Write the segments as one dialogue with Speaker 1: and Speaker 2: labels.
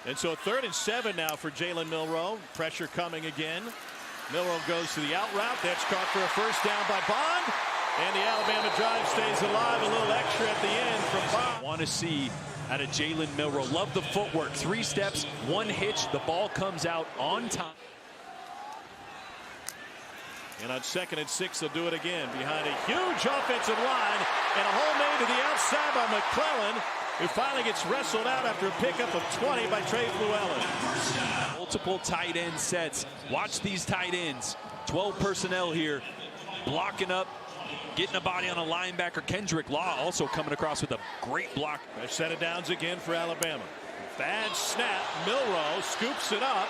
Speaker 1: And so 3rd and 7 now for Jalen Milroe. Pressure coming again. Milroe goes to the out route. That's caught for a first down by Bond. And the Alabama drive stays alive. A little extra at the end from Bond.
Speaker 2: Want to see out of Jalen Milroe. Love the footwork. 3 steps, 1 hitch. The ball comes out on time.
Speaker 1: And on 2nd and 6, they'll do it again behind a huge offensive line. And a hole made to the outside by McClellan, who finally gets wrestled out after a pickup of 20 by Trey Fluellen.
Speaker 2: Multiple tight end sets. Watch these tight ends. 12 personnel here. Blocking up. Getting a body on a linebacker. Kendrick Law also coming across with a great block.
Speaker 1: A set of downs again for Alabama. Bad snap. Milroe scoops it up.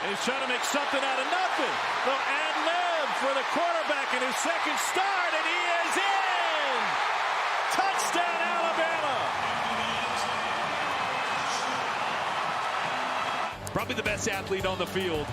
Speaker 1: And he's trying to make something out of nothing. The ad-lib for the quarterback in his 2nd start, and he is in! Touchdown, Alabama!
Speaker 2: Probably the best athlete on the field.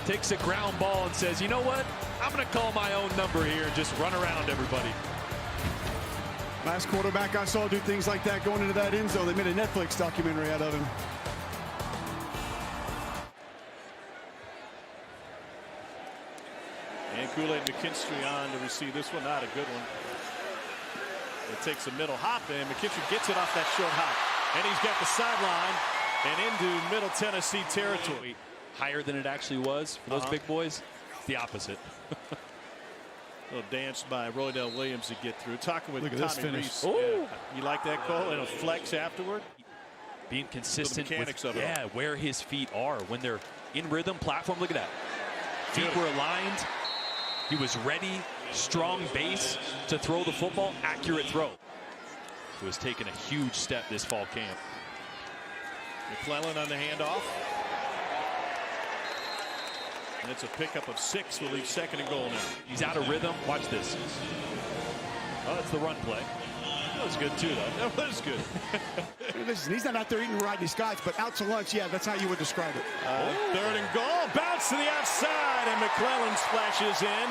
Speaker 2: Takes a ground ball and says, you know what? I'm going to call my own number here and just run around everybody.
Speaker 3: Last quarterback I saw do things like that going into that end zone. They made a Netflix documentary out of him.
Speaker 1: And Kool-Aid McKinstry on to receive this one. Not a good one. It takes a middle hop, and McKinstry gets it off that short hop. And he's got the sideline and into Middle Tennessee territory.
Speaker 2: Higher than it actually was for those big boys. The opposite.
Speaker 1: Little dance by Roydell Williams to get through. Talking with Tommy Reese.
Speaker 2: Yeah.
Speaker 1: You like that call? And a flex afterward?
Speaker 2: Being consistent
Speaker 1: the mechanics
Speaker 2: with,
Speaker 1: of it all.
Speaker 2: where his feet are. When they're in rhythm, platform, look at that. Feet were aligned. He was ready, strong base to throw the football, accurate throw. He was taking a huge step this fall camp.
Speaker 1: McClellan on the handoff. And it's a pickup of 6. Will leave 2nd and goal now.
Speaker 2: He's out of rhythm. Watch this. Oh, it's the run play.
Speaker 1: That was good, too, though. That was good.
Speaker 3: Listen, he's not out there eating Rodney Scott's, but out to lunch, yeah, that's how you would describe it.
Speaker 1: 3rd and goal. Bounce to the outside, and McClellan splashes in.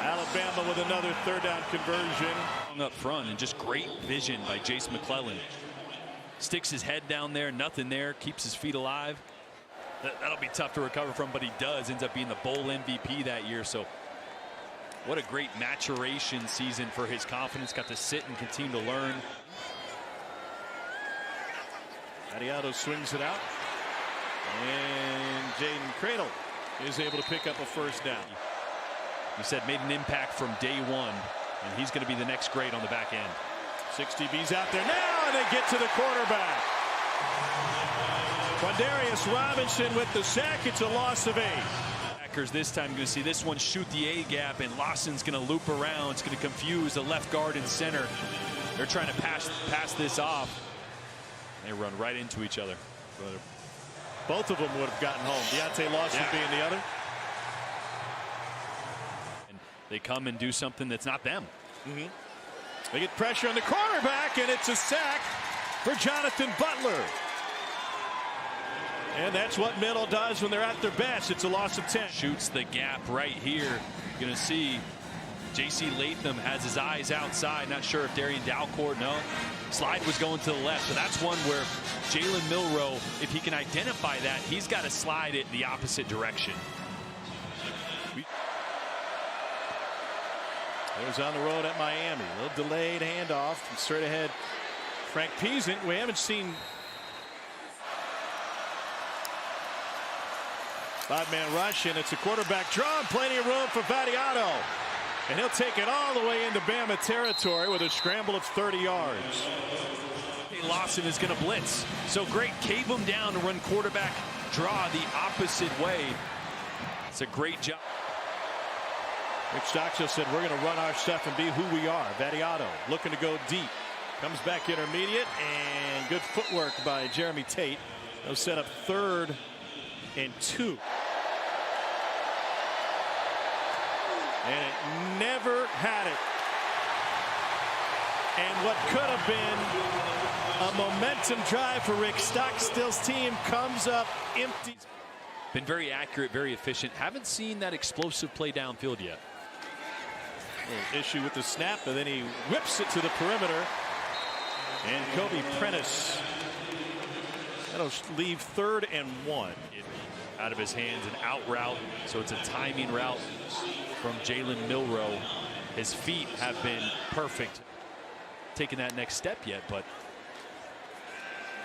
Speaker 1: Alabama with another 3rd down conversion.
Speaker 2: Up front, and just great vision by Jace McClellan. Sticks his head down there, nothing there, keeps his feet alive. That'll be tough to recover from, but he does. Ends up being the bowl MVP that year. So what a great maturation season for his confidence. Got to sit and continue to learn.
Speaker 1: Adiato swings it out. And Jaden Cradle is able to pick up a 1st down.
Speaker 2: He said made an impact from day one, and he's going to be the next great on the back end.
Speaker 1: 6 DBs out there now, and they get to the quarterback. Quandarius Robinson with the sack. It's a loss of 8.
Speaker 2: Packers this time going to see this one shoot the A gap, and Lawson's going to loop around. It's going to confuse the left guard and center. They're trying to pass this off. They run right into each other.
Speaker 1: Both of them would have gotten home. Deontay Lawson being the other.
Speaker 2: And they come and do something that's not them.
Speaker 1: They get pressure on the quarterback, and it's a sack for Jonathan Butler. And that's what Middle does when they're at their best. It's a loss of 10.
Speaker 2: Shoots the gap right here. You're going to see J.C. Latham has his eyes outside. Not sure if Darian Dalcourt, no. Slide was going to the left. So that's one where Jalen Milroe, if he can identify that, he's got to slide it the opposite direction.
Speaker 1: There's on the road at Miami. A little delayed handoff. Straight ahead, Frank Peasant. We haven't seen 5-man rush, and it's a quarterback draw. Plenty of room for Vadiato. And he'll take it all the way into Bama territory with a scramble of 30 yards.
Speaker 2: Lawson is going to blitz. So great. Cave him down to run quarterback draw the opposite way. It's a great job.
Speaker 1: Rick Stockstill said, we're going to run our stuff and be who we are. Vadiato looking to go deep. Comes back intermediate, and good footwork by Jeremy Tate. They'll set up 3rd and 2. And it never had it. And what could have been a momentum drive for Rick Stockstill's team comes up empty.
Speaker 2: Been very accurate, very efficient. Haven't seen that explosive play downfield yet.
Speaker 1: Issue with the snap, and then he whips it to the perimeter. And Kobe Prentice That'll leave 3rd and 1.
Speaker 2: Out of his hands, an out route. So it's a timing route from Jalen Milroe. His feet have been perfect. Taking that next step yet, but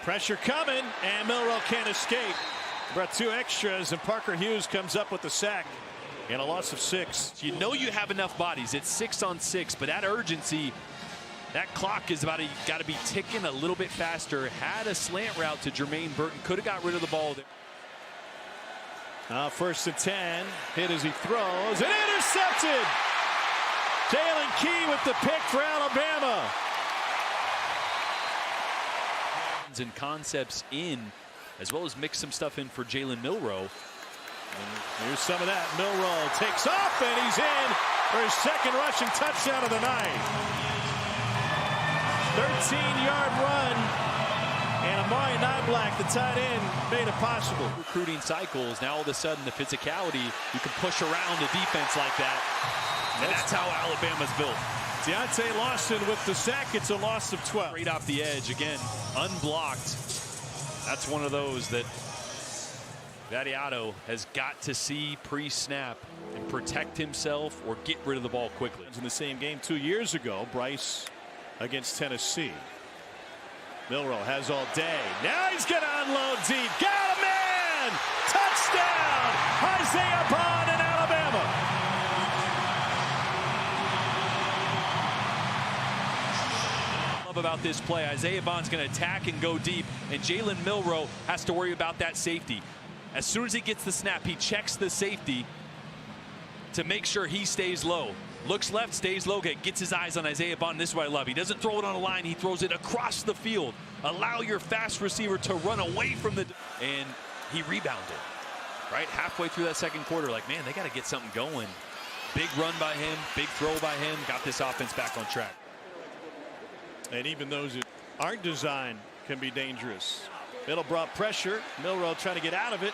Speaker 1: pressure coming, and Milroe can't escape. Brought 2 extras, and Parker Hughes comes up with the sack and a loss of 6.
Speaker 2: You know you have enough bodies. It's 6 on 6, but that urgency, that clock is got to be ticking a little bit faster. Had a slant route to Jermaine Burton, could have got rid of the ball there.
Speaker 1: 1st and 10, hit as he throws, and intercepted. Jalen Key with the pick for Alabama.
Speaker 2: And concepts in, as well as mix some stuff in for Jalen Milroe.
Speaker 1: And here's some of that. Milroe takes off, and he's in for his 2nd rushing touchdown of the night. 13-yard run, and Amari Niblack, the tight end, made it possible.
Speaker 2: Recruiting cycles, now all of a sudden the physicality, you can push around a defense like that, and that's how Alabama's built.
Speaker 1: Deontay Lawson with the sack. It's a loss of 12.
Speaker 2: Straight off the edge, again, unblocked. That's one of those that Vadiato has got to see pre-snap and protect himself or get rid of the ball quickly.
Speaker 1: In the same game 2 years ago, Bryce against Tennessee. Milroe has all day. Now he's going to unload deep. Got a man! Touchdown! Isaiah Bond in Alabama.
Speaker 2: About this play, Isaiah Bond's going to attack and go deep, and Jalen Milroe has to worry about that safety. As soon as he gets the snap, he checks the safety to make sure he stays low. Looks left, stays low, gets his eyes on Isaiah Bond. This is what I love. He doesn't throw it on a line, he throws it across the field. Allow your fast receiver to run away from the, and he rebounded. Right halfway through that 2nd quarter, like, man, they got to get something going. Big run by him, big throw by him, got this offense back on track.
Speaker 1: And even those that aren't designed can be dangerous. Middle brought pressure. Milroe trying to get out of it.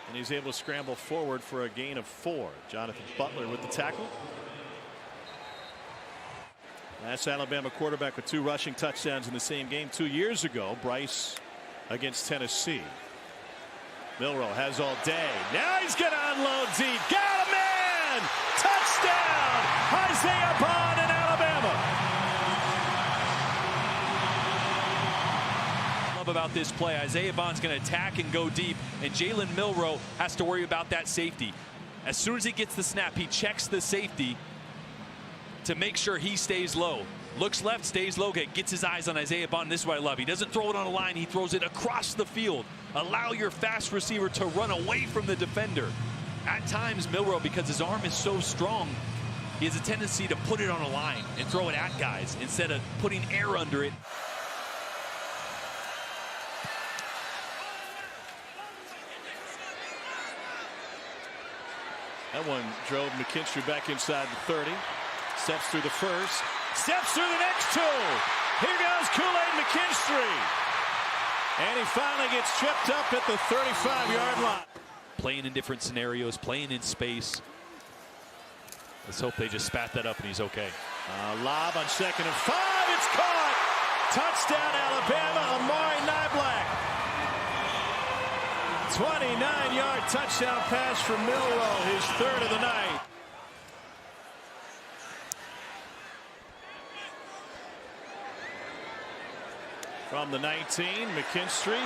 Speaker 1: And he's able to scramble forward for a gain of 4. Jonathan Butler with the tackle. That's Alabama quarterback with 2 rushing touchdowns in the same game 2 years ago. Bryce against Tennessee. Milroe has all day. Now he's going to unload deep. Got a man! Touchdown! Isaiah Bond in Alabama.
Speaker 2: About this play, Isaiah Bond's going to attack and go deep, and Jalen Milroe has to worry about that safety. As soon as he gets the snap, he checks the safety to make sure he stays low. Looks left, stays low, gets his eyes on Isaiah Bond. This is what I love. He doesn't throw it on a line, he throws it across the field. Allow your fast receiver to run away from the defender. At times, Milroe, because his arm is so strong, he has a tendency to put it on a line and throw it at guys instead of putting air under it.
Speaker 1: That one drove McKinstry back inside the 30. Steps through the 1st. Steps through the next 2. Here goes Kool-Aid McKinstry. And he finally gets tripped up at the 35-yard line.
Speaker 2: Playing in different scenarios, playing in space. Let's hope they just spat that up and he's okay.
Speaker 1: Lob on 2nd and 5. It's caught. Touchdown Alabama. Amari Niblack. 29-yard touchdown pass from Milroe, his 3rd of the night. From the 19, McKinstry.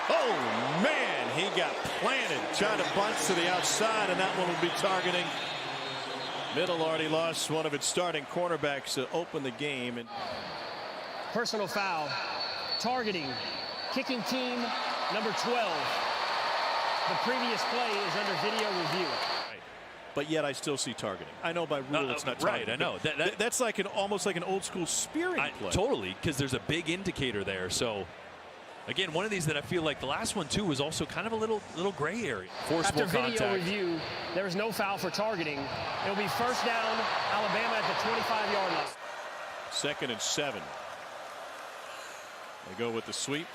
Speaker 1: Oh, man, he got planted. Tried to bunch to the outside, and that one will be targeting. Middle already lost one of its starting cornerbacks to open the game. And
Speaker 4: personal foul, targeting, kicking team number 12. The previous play is under video review.
Speaker 1: Right. But yet I still see targeting. I know by rule it's not targeting.
Speaker 2: Right, I know.
Speaker 1: That's like almost like an old school spearing play.
Speaker 2: Totally, because there's a big indicator there. So, again, one of these that I feel like the last one, too, was also kind of a little gray area. Forcible
Speaker 4: After video
Speaker 2: contact.
Speaker 4: review, there was no foul for targeting. It'll be 1st down, Alabama at the 25-yard line.
Speaker 1: 2nd and 7. They go with the sweep.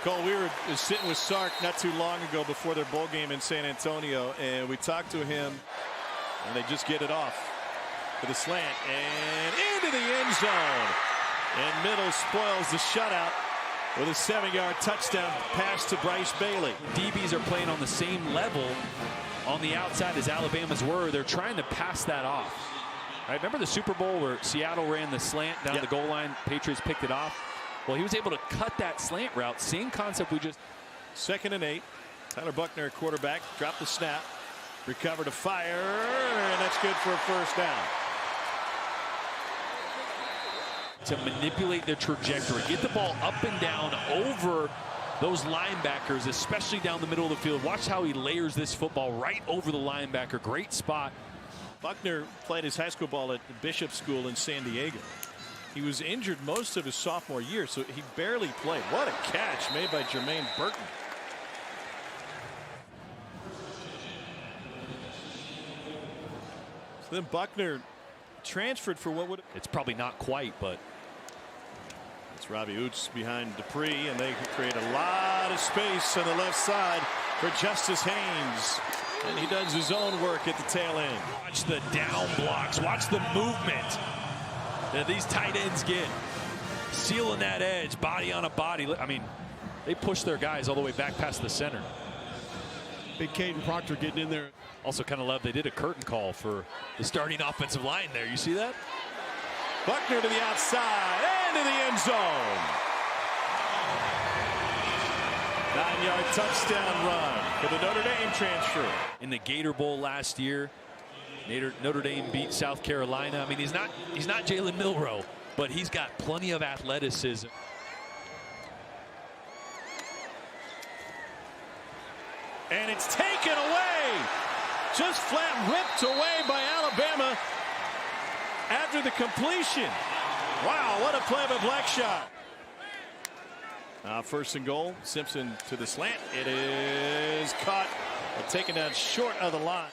Speaker 1: Cole, we were sitting with Sark not too long ago before their bowl game in San Antonio, and we talked to him, and they just get it off for the slant and into the end zone. And Middle spoils the shutout with a 7-yard touchdown pass to Bryce Bailey.
Speaker 2: DBs are playing on the same level on the outside as Alabama's were. They're trying to pass that off. Right, remember the Super Bowl where Seattle ran the slant down the goal line, Patriots picked it off? Well, he was able to cut that slant route. Same concept we just.
Speaker 1: 2nd and 8. Tyler Buckner, quarterback, dropped the snap, recovered a fire, and that's good for a first down.
Speaker 2: To manipulate the trajectory, get the ball up and down over those linebackers, especially down the middle of the field. Watch how he layers this football right over the linebacker. Great spot.
Speaker 1: Buckner played his high school ball at Bishop School in San Diego. He was injured most of his sophomore year, so he barely played. What a catch made by Jermaine Burton. So then Buckner transferred for what would.
Speaker 2: It's probably not quite, but.
Speaker 1: It's Robbie Oots behind Dupree, and they create a lot of space on the left side for Justice Haynes. And he does his own work at the tail end.
Speaker 2: Watch the down blocks. Watch the movement that these tight ends get. Sealing that edge, body on a body. I mean, they push their guys all the way back past the center.
Speaker 3: Big Caden Proctor getting in there.
Speaker 2: Also kind of love they did a curtain call for the starting offensive line there. You see that?
Speaker 1: Buckner to the outside and to the end zone. 9-yard touchdown run for the Notre Dame transfer.
Speaker 2: In the Gator Bowl last year, Notre Dame beat South Carolina. I mean, he's not Jalen Milroe, but he's got plenty of athleticism.
Speaker 1: And it's taken away. Just flat ripped away by Alabama after the completion. Wow, what a play by Blackshot. 1st and goal. Simpson to the slant. It is caught and taken down short of the line.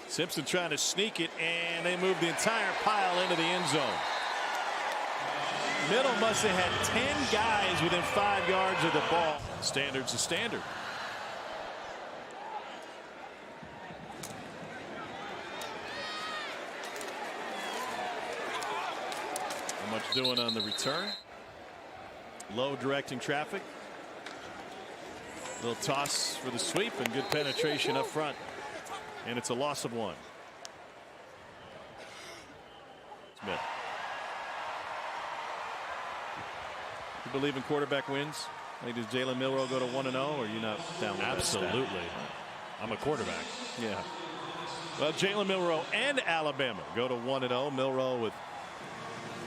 Speaker 1: Simpson trying to sneak it, and they move the entire pile into the end zone. Middle must have had 10 guys within 5 yards of the ball. Standard's a standard. How much doing on the return? Low directing traffic. Little toss for the sweep and good penetration up front. And it's a loss of 1. Smith. You believe in quarterback wins? Like, does Jalen Milroe go to 1-0, or are you not down with that stat?
Speaker 2: Absolutely. I'm a quarterback.
Speaker 1: Yeah. Well, Jalen Milroe and Alabama go to 1-0. Milroe with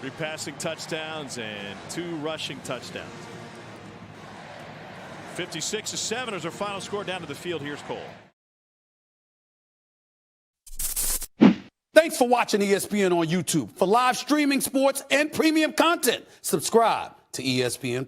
Speaker 1: 3 passing touchdowns and 2 rushing touchdowns. 56-7 is our final score. Down to the field. Here's Cole.
Speaker 5: Thanks for watching ESPN on YouTube. For live streaming sports and premium content, subscribe to ESPN+.